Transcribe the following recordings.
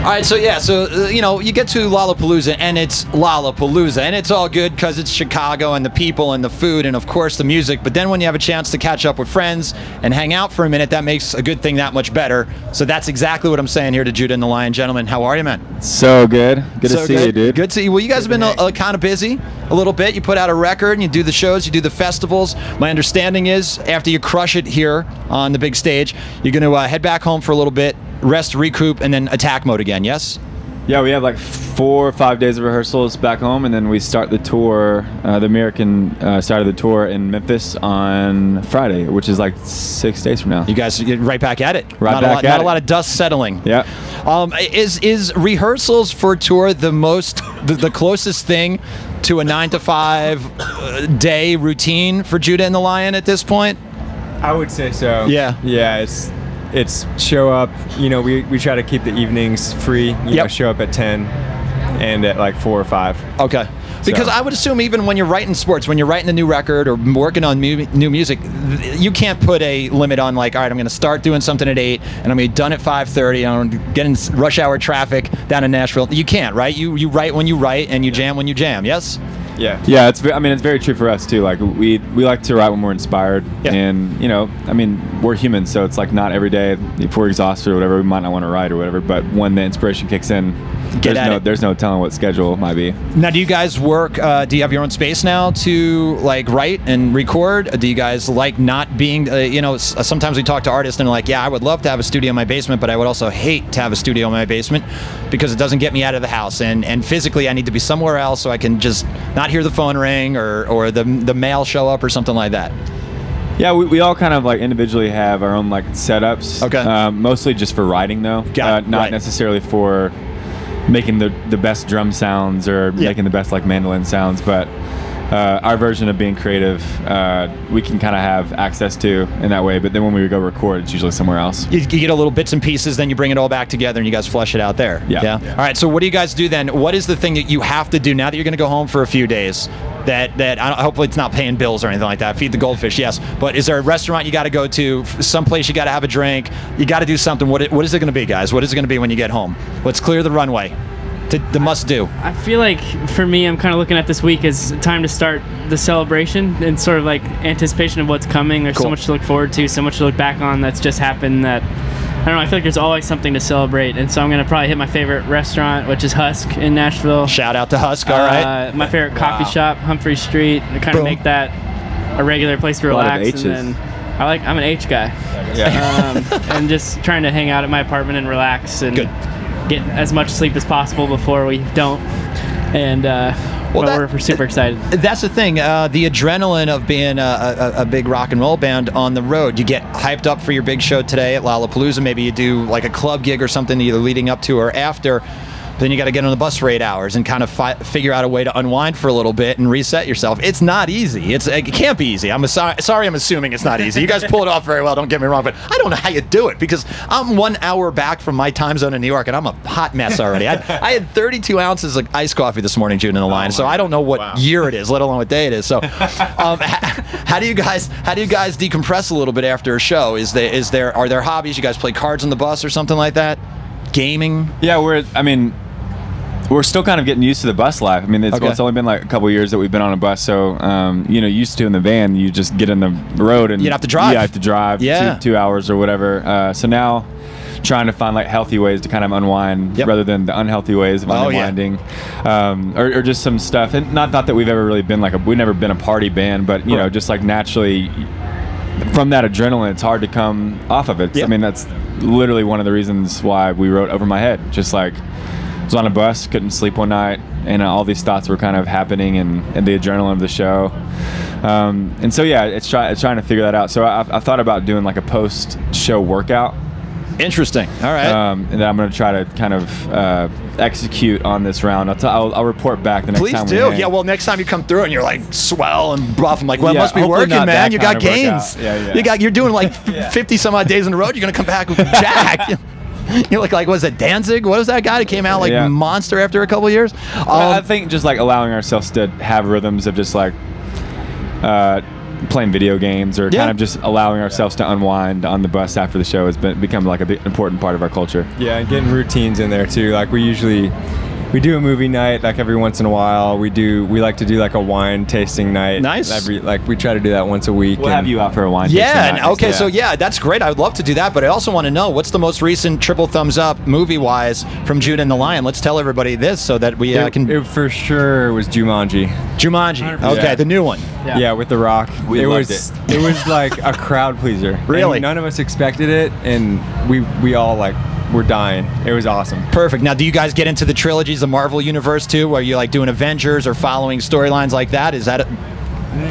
All right, so yeah, you know, you get to Lollapalooza, and it's Lollapalooza, and it's all good because it's Chicago and the people and the food and, of course, the music. But then when you have a chance to catch up with friends and hang out for a minute, that makes a good thing that much better. So that's exactly what I'm saying here to Judah and the Lion. Gentlemen, how are you, man? So good. Good to see you, dude. Good to see you. Well, you guys have been kind of busy a little bit. You put out a record, and you do the shows, you do the festivals. My understanding is after you crush it here on the big stage, you're going to head back home for a little bit, rest, recoup, and then attack mode again, yes? Yeah, we have like 4 or 5 days of rehearsals back home, and then we start the tour, the American side of the tour in Memphis on Friday, which is like 6 days from now. You guys get right back at it. Not a lot of dust settling. Yeah. Is rehearsals for tour the closest thing to a 9-to-5 day routine for Judah and the Lion at this point? I would say so. Yeah. Yeah, it's show up, you know, we try to keep the evenings free, you know, show up at 10 and at like 4 or 5. Okay. Because I would assume even when you're writing sports, when you're writing a new record or working on new music, you can't put a limit on like, all right, I'm going to start doing something at 8 and I'm going to be done at 5:30. I'm going to get in rush hour traffic down in Nashville. You can't, right? You write when you write and you jam when you jam, yes? Yeah, I mean, it's very true for us too. Like we like to write when we're inspired, and you know, I mean, we're humans, so it's like not every day if we're exhausted or whatever, we might not want to write or whatever. But when the inspiration kicks in, there's no telling what schedule it might be. Now, do you guys work? Do you have your own space now to like write and record? Do you guys like not being? You know, sometimes we talk to artists and they're like, yeah, I would love to have a studio in my basement, but I would also hate to have a studio in my basement because it doesn't get me out of the house, and physically I need to be somewhere else so I can just not hear the phone ring or the mail show up or something like that. Yeah, we all kind of like individually have our own like setups. Okay. Mostly just for writing though. Not necessarily for making the best drum sounds or making the best like mandolin sounds, but our version of being creative, we can kind of have access to in that way. But then when we go record, it's usually somewhere else. You get a little bits and pieces, then you bring it all back together and you guys flesh it out there. Yeah. All right. So what do you guys do then? What is the thing that you have to do now that you're going to go home for a few days? That hopefully it's not paying bills or anything like that. Feed the goldfish, yes. But is there a restaurant you got to go to? Someplace you got to have a drink? You got to do something. What is it going to be, guys? What is it going to be when you get home? Let's clear the runway. The must do. I feel like for me, I'm kind of looking at this week as time to start the celebration and sort of like anticipation of what's coming. There's so much to look forward to, so much to look back on that's just happened that, I don't know, I feel like there's always something to celebrate. And so I'm going to probably hit my favorite restaurant, which is Husk in Nashville. Shout out to Husk, all right. My favorite coffee shop, Humphrey Street. I kind of make that a regular place to relax. And then I'm an H guy. Yeah. And just trying to hang out at my apartment and relax and get as much sleep as possible before we don't. And we're super excited. That's the thing. The adrenaline of being a big rock and roll band on the road. You get hyped up for your big show today at Lollapalooza. Maybe you do like a club gig or something either leading up to or after. Then you got to get on the bus for 8 hours and kind of figure out a way to unwind for a little bit and reset yourself. It's not easy. It can't be easy. I'm assuming it's not easy. You guys pull it off very well, don't get me wrong, but I don't know how you do it because I'm 1 hour back from my time zone in New York and I'm a hot mess already. I had 32 ounces of iced coffee this morning, June in the line, so I don't know what year it is, let alone what day it is. So how do you guys decompress a little bit after a show? Are there hobbies? You guys play cards on the bus or something like that? Gaming? Yeah, we're still kind of getting used to the bus life. I mean, it's only been like a couple of years that we've been on a bus, so used to in the van, you just get in the road and you have to drive. Yeah, I have to drive 2 hours or whatever. So now, trying to find like healthy ways to kind of unwind rather than the unhealthy ways of unwinding, or just some stuff. And not that we've ever really been we've never been a party band, but you know, just like naturally from that adrenaline, it's hard to come off of it. I mean, that's literally one of the reasons why we wrote Over My Head. Just like, I was on a bus, couldn't sleep one night, and all these thoughts were kind of happening, and the adrenaline of the show. And so yeah, it's trying to figure that out. So I thought about doing like a post-show workout. Interesting. All right. And then I'm going to try to kind of execute on this round. I'll report back the next time. Please do. Yeah, well, next time you come through and you're like swell and buff, I'm like, well, it must be hopefully working, man. You got gains. You're doing like 50 some odd days in a row. You're going to come back with jack. You look like, was it Danzig? What was that guy that came out like monster after a couple years? I think just like allowing ourselves to have rhythms of just like playing video games or kind of just allowing ourselves to unwind on the bus after the show has become like a big important part of our culture. Yeah, and getting routines in there too. Like we do a movie night like every once in a while. We like to do like a wine tasting night. Nice. We try to do that once a week. We'll have you out for a wine tasting night. Okay, so that's great. I would love to do that, but I also want to know what's the most recent triple thumbs up movie-wise from Judah and the Lion. Let's tell everybody this so that we can. It for sure was Jumanji. Jumanji. 100%. Okay, the new one. Yeah, with The Rock. We loved it. It was like a crowd pleaser. Really? And none of us expected it, and we all like. We're dying. It was awesome. Perfect. Now, do you guys get into the trilogies, the Marvel universe too, where you like doing Avengers or following storylines like that? Is that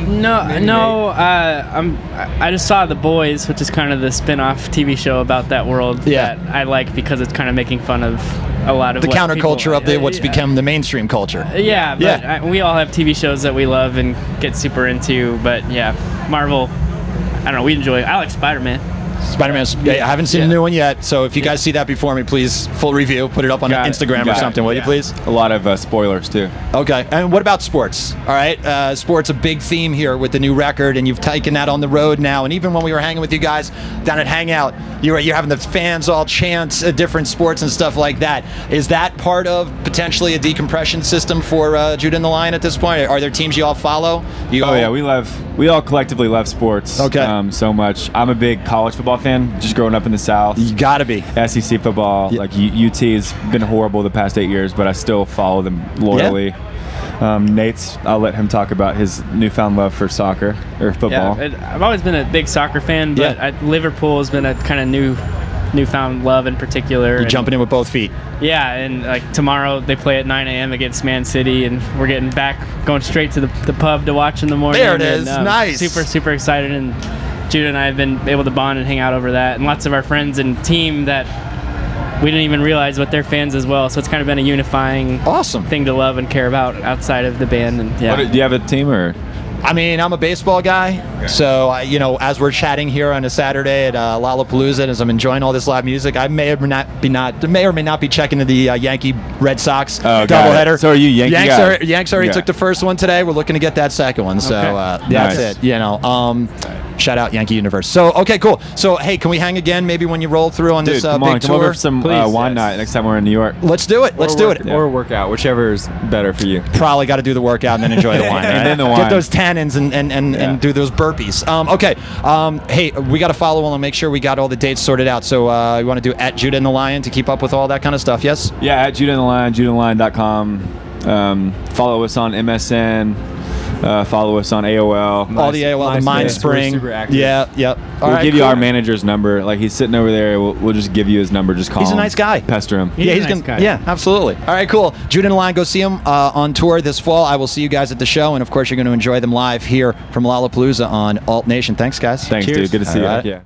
No. I just saw The Boys, which is kind of the spin-off TV show about that world that I like because it's kind of making fun of a lot of the counterculture of what's become the mainstream culture. Yeah, but we all have TV shows that we love and get super into. But yeah, Marvel. I don't know. We enjoy it. I like Spider-Man. Spider-Man. I haven't seen the new one yet, so if you guys see that before me, please, full review, put it up on Instagram or something, will you please? A lot of spoilers too. Okay, and what about sports? All right, sports a big theme here with the new record, and you've taken that on the road now. And even when we were hanging with you guys down at Hangout, you're having the fans all chant different sports and stuff like that. Is that part of potentially a decompression system for Judah and the Lion at this point? Are there teams you all follow? Yeah, we all collectively love sports. Okay, so much. I'm a big college football fan, just growing up in the South. You gotta be. SEC football, like UT has been horrible the past 8 years, but I still follow them loyally. Nate's, I'll let him talk about his newfound love for soccer or football. Yeah, I've always been a big soccer fan, but Liverpool has been a kind of newfound love in particular. You're jumping in with both feet. Yeah, and like tomorrow they play at 9 a.m. against Man City, and we're going straight to the pub to watch in the morning. There it is. Nice. Super excited, and Judah and I have been able to bond and hang out over that, and lots of our friends and team that we didn't even realize what they're fans as well. So it's kind of been a unifying thing to love and care about outside of the band. And do you have a team or? I mean, I'm a baseball guy, so as we're chatting here on a Saturday at Lollapalooza, and as I'm enjoying all this live music, I may or may not be checking the Yankee Red Sox doubleheader. So are you Yankee? Yanks already took the first one today. We're looking to get that second one. So that's it. Shout out Yankee Universe. So okay, cool. So hey, can we hang again? Maybe when you roll through on this big tour. Come over for some wine night next time we're in New York. Let's do it. Let's do it. Or workout, whichever is better for you. Probably got to do the workout and then enjoy the wine. Right? And then the wine. Get those tannins and do those burpees. Hey, we got to follow on and make sure we got all the dates sorted out. So you want to do at Judah and the Lion to keep up with all that kind of stuff? Yes. Yeah, at Judah and the Lion, JudahandtheLion.com. Follow us on MSN. Follow us on AOL. All the AOL, the MindSpring. We'll give you our manager's number. Like, he's sitting over there. We'll just give you his number. Just call him. He's a nice guy. Pester him. He's a nice guy. Yeah, absolutely. All right, cool. Judah and the Lion, go see him on tour this fall. I will see you guys at the show. And, of course, you're going to enjoy them live here from Lollapalooza on Alt Nation. Thanks, guys. Thanks, dude. Good to see you. Yeah.